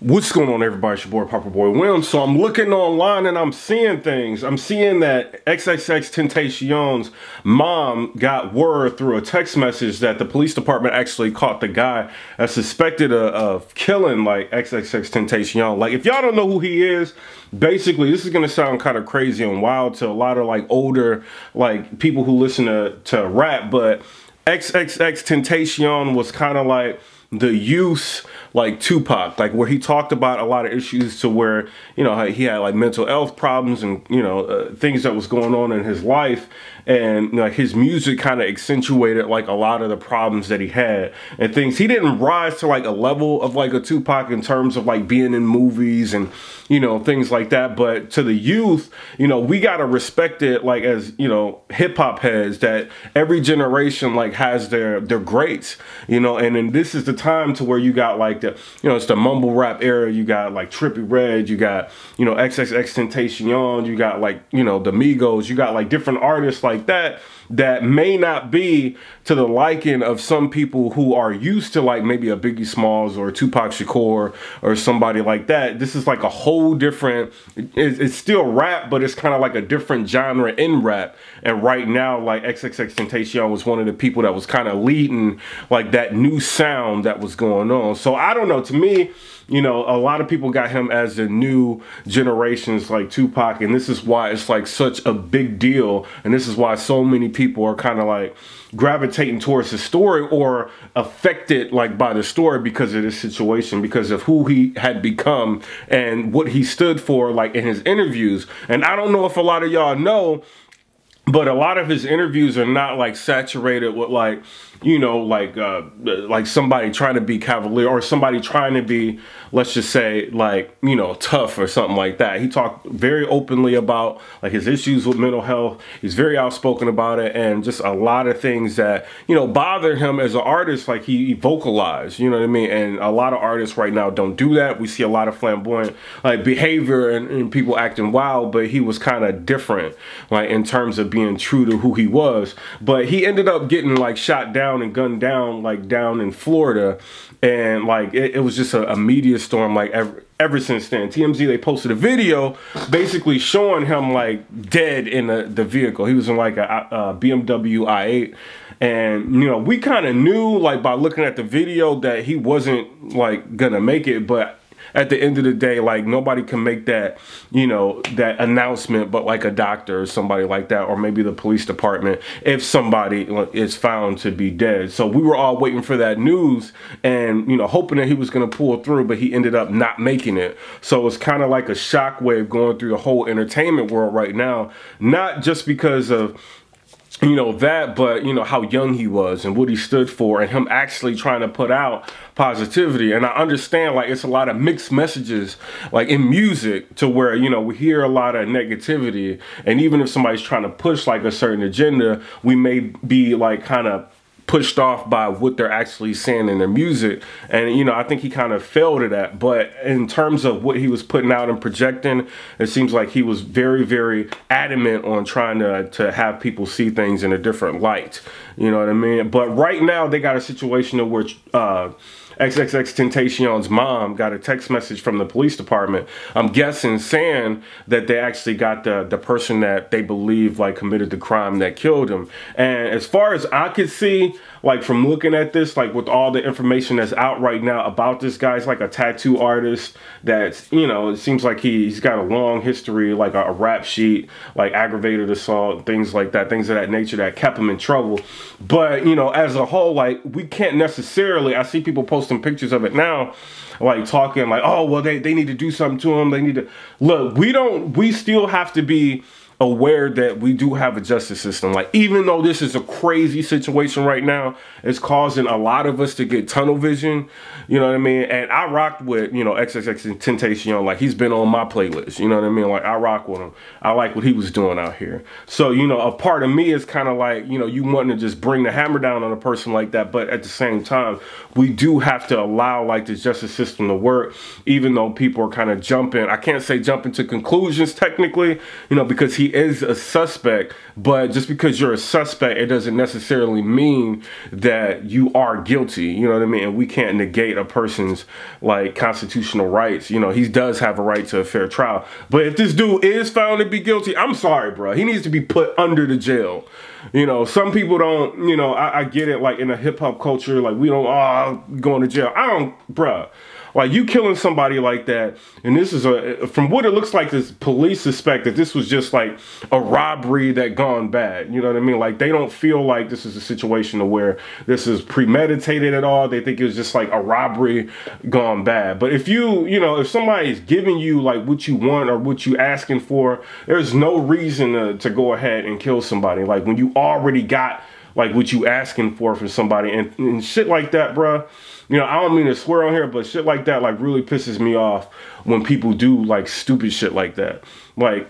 What's going on, everybody? It's your boy Papa Boy Williams. So I'm looking online and I'm seeing things. I'm seeing that XXXTentacion's mom got word through a text message that the police department actually caught the guy that's suspected of killing like XXXTentacion. Like, if y'all don't know who he is, basically this is gonna sound kind of crazy and wild to a lot of like older like people who listen to rap, but XXXTentacion was kind of like the youth like Tupac, like where he talked about a lot of issues to where, you know, he had like mental health problems and, you know, things that was going on in his life. And like his music kind of accentuated like a lot of the problems that he had and things. He didn't rise to like a level of like a Tupac in terms of like being in movies and, you know, things like that. But to the youth, you know, we got to respect it like as, you know, hip hop heads, that every generation like has their greats, you know, and then this is the time to where you got like the, you know, it's the mumble rap era. You got like Trippie Redd, you got, you know, XXXTentacion, you got like, you know, the Migos, you got like different artists like that may not be to the liking of some people who are used to like maybe a Biggie Smalls or Tupac Shakur or somebody like that. This is like a whole different, it's still rap, but it's kind of like a different genre in rap. And right now, like XXXTentacion was one of the people that was kind of leading like that new sound that was going on. So I don't know, to me, you know, a lot of people got him as the new generations like Tupac, and this is why it's like such a big deal, and this is why so many people are kind of like gravitating towards the story or affected like by the story because of this situation, because of who he had become and what he stood for like in his interviews. And I don't know if a lot of y'all know, but a lot of his interviews are not like saturated with like, you know, like somebody trying to be cavalier or somebody trying to be, let's just say, like, you know, tough or something like that. He talked very openly about like his issues with mental health. He's very outspoken about it, and just a lot of things that, you know, bothered him as an artist, like he vocalized, you know what I mean? And a lot of artists right now don't do that. We see a lot of flamboyant like behavior and people acting wild, but he was kind of different like in terms of being true to who he was. But he ended up getting like shot down and gunned down like down in Florida, and like it was just a media storm like ever since then. TMZ, they posted a video basically showing him like dead in the vehicle. He was in like a BMW i8, and you know, we kind of knew like by looking at the video that he wasn't like gonna make it, but at the end of the day, like nobody can make that, you know, that announcement but like a doctor or somebody like that, or maybe the police department, if somebody is found to be dead. So we were all waiting for that news and, you know, hoping that he was going to pull through, but he ended up not making it. So it's kind of like a shockwave going through the whole entertainment world right now, not just because of, you know, that, but, you know, how young he was and what he stood for, and him actually trying to put out positivity. And I understand like it's a lot of mixed messages like in music, to where, you know, we hear a lot of negativity, and even if somebody's trying to push like a certain agenda, we may be like kind of pushed off by what they're actually saying in their music. And, you know, I think he kind of failed at that. But in terms of what he was putting out and projecting, it seems like he was very, very adamant on trying to have people see things in a different light. You know what I mean? But right now they got a situation in which XXXTentacion's mom got a text message from the police department, I'm guessing, saying that they actually got the person that they believe like committed the crime that killed him. And as far as I could see, like from looking at this, like with all the information that's out right now about this guy, he's like a tattoo artist that's, you know, it seems like he's got a long history, like a rap sheet, like aggravated assault, things like that, things of that nature that kept him in trouble. But, you know, as a whole, like we can't necessarily, I see people posting pictures of it now, like talking like, oh, well, they need to do something to him. They need to, look, we still have to be aware that we do have a justice system. Like, even though this is a crazy situation right now, it's causing a lot of us to get tunnel vision, you know what I mean? And I rocked with, you know, XXXTentacion, like he's been on my playlist, you know what I mean? Like I rock with him. I like what he was doing out here. So, you know, a part of me is kind of like, you know, you wanting to just bring the hammer down on a person like that, but at the same time, we do have to allow like the justice system to work, even though people are kind of jumping, I can't say jumping to conclusions technically, you know, because he he is a suspect, but just because you're a suspect, it doesn't necessarily mean that you are guilty. You know what I mean? And we can't negate a person's like constitutional rights. You know, he does have a right to a fair trial. But if this dude is found to be guilty, I'm sorry, bro. He needs to be put under the jail. You know, some people don't, you know, I get it, like in the hip hop culture, like we don't, going to jail. I don't, bruh. Like, you killing somebody like that, and this is from what it looks like, this police suspect that this was just like a robbery that gone bad. You know what I mean? Like, they don't feel like this is a situation where this is premeditated at all. They think it was just like a robbery gone bad. But if you know, if somebody's giving you like what you want or what you asking for, there's no reason to go ahead and kill somebody. Like, when you already got like what you asking for from somebody and shit like that, bruh. You know, I don't mean to swear on here, but shit like that like really pisses me off when people do like stupid shit like that. Like,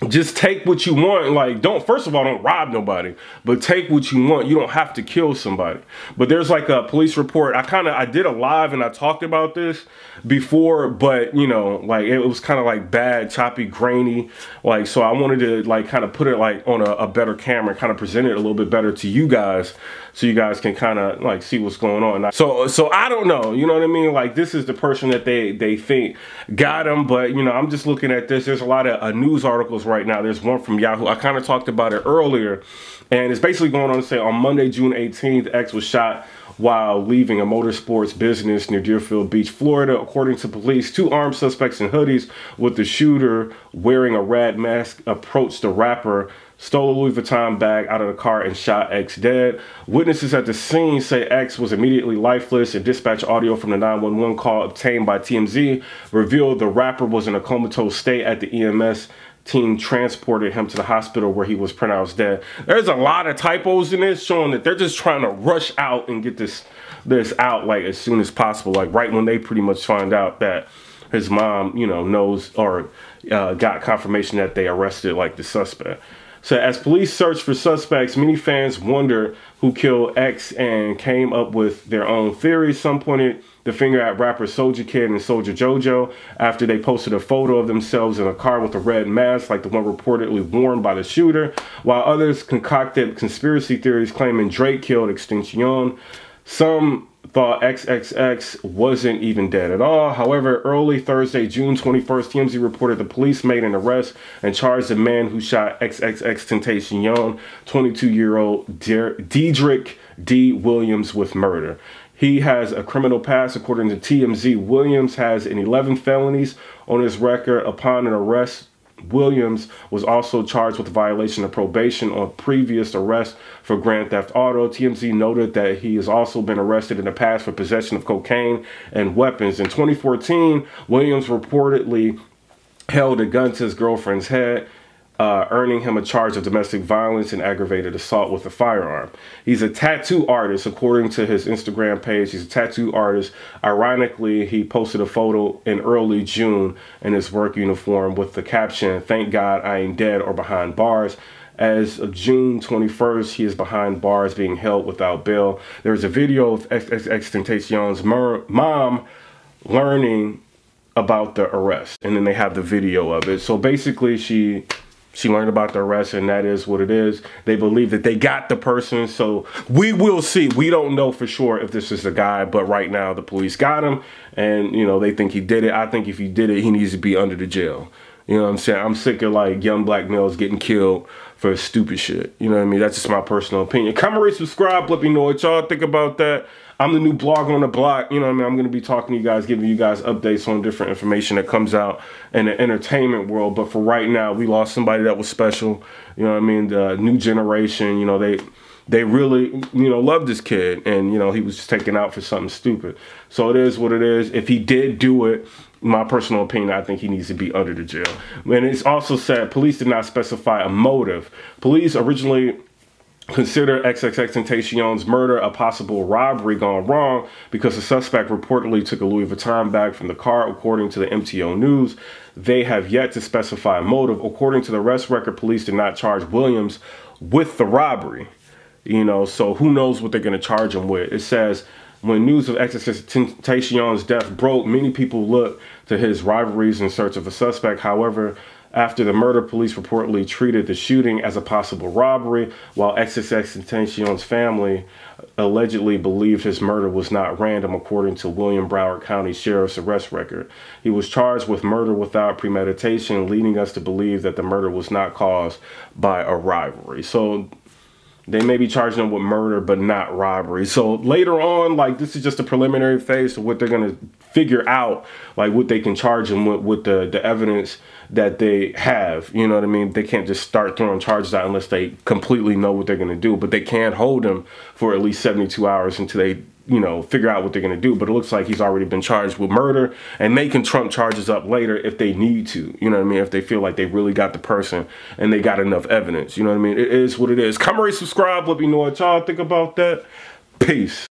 just take what you want. Like, first of all, don't rob nobody, but take what you want. You don't have to kill somebody. But there's like a police report. I did a live and I talked about this before, but you know, like it was kind of like bad, choppy, grainy. Like, so I wanted to like kind of put it like on a better camera, kind of present it a little bit better to you guys, so you guys can kind of like see what's going on. So I don't know, you know what I mean? Like, this is the person that they think got him, but you know, I'm just looking at this. There's a lot of news articles right now. There's one from Yahoo. I kind of talked about it earlier, and it's basically going on to say on Monday, June 18th, X was shot while leaving a motorsports business near Deerfield Beach, Florida. According to police, 2 armed suspects in hoodies with the shooter wearing a red mask approached the rapper, stole a Louis Vuitton bag out of the car, and shot X dead. Witnesses at the scene say X was immediately lifeless, and dispatch audio from the 911 call obtained by TMZ revealed the rapper was in a comatose state at the EMS team transported him to the hospital where he was pronounced dead. There's a lot of typos in this showing that they're just trying to rush out and get this out like as soon as possible, like right when they pretty much find out that his mom, you know, knows or got confirmation that they arrested like the suspect. So as police search for suspects, many fans wonder who killed X and came up with their own theories. Some pointed the finger at rapper Soulja Kid and Soulja JoJo after they posted a photo of themselves in a car with a red mask like the one reportedly worn by the shooter, while others concocted conspiracy theories claiming Drake killed XXXTENTACION. Some thought XXX wasn't even dead at all. However, early Thursday, June 21st, TMZ reported the police made an arrest and charged the man who shot XXXTENTACION, 22-year-old Dedrick D. Williams, with murder. He has a criminal past. According to TMZ, Williams has 11 felonies on his record. Upon an arrest, Williams was also charged with violation of probation on previous arrests for grand theft auto. TMZ noted that he has also been arrested in the past for possession of cocaine and weapons. In 2014, Williams reportedly held a gun to his girlfriend's head, earning him a charge of domestic violence and aggravated assault with a firearm. He's a tattoo artist, according to his Instagram page. He's a tattoo artist. Ironically, he posted a photo in early June in his work uniform with the caption, "Thank God I ain't dead or behind bars." As of June 21st, he is behind bars being held without bail. There's a video of XXXTentacion's mom learning about the arrest, and then they have the video of it. So basically, she learned about the arrest, and that is what it is. They believe that they got the person, so we will see. We don't know for sure if this is the guy, but right now the police got him, and you know, they think he did it. I think if he did it, he needs to be under the jail. You know what I'm saying? I'm sick of like young black males getting killed for stupid shit. You know what I mean? That's just my personal opinion. Comment, rate, subscribe. Let me know what y'all think about that. I'm the new blogger on the block. You know what I mean? I'm going to be talking to you guys, giving you guys updates on different information that comes out in the entertainment world. But for right now, we lost somebody that was special. You know what I mean? The new generation, you know, they really, you know, love this kid. And, you know, he was just taken out for something stupid. So it is what it is. If he did do it, my personal opinion, I think he needs to be under the jail. And it's also said police did not specify a motive. Police originally consider XXXTentacion's murder a possible robbery gone wrong because the suspect reportedly took a Louis Vuitton bag from the car, according to the MTO News. They have yet to specify a motive. According to the arrest record, police did not charge Williams with the robbery. You know, so who knows what they're going to charge him with. It says, when news of XXXTentacion's death broke, many people looked to his rivalries in search of a suspect. However, After the murder, police reportedly treated the shooting as a possible robbery, while XXXTentacion's family allegedly believed his murder was not random, according to William Broward County Sheriff's arrest record. He was charged with murder without premeditation, leading us to believe that the murder was not caused by a rivalry. So they may be charging him with murder, but not robbery. So later on, like, this is just a preliminary phase to what they're going to figure out, like, what they can charge him with the evidence that they have. You know what I mean? They can't just start throwing charges out unless they completely know what they're going to do. But they can hold him for at least 72 hours until they, you know, figure out what they're going to do. But it looks like he's already been charged with murder, and they can trump charges up later if they need to. You know what I mean? If they feel like they really got the person and they got enough evidence. You know what I mean? It is what it is. Comment, rate, subscribe. Let me know what y'all think about that. Peace.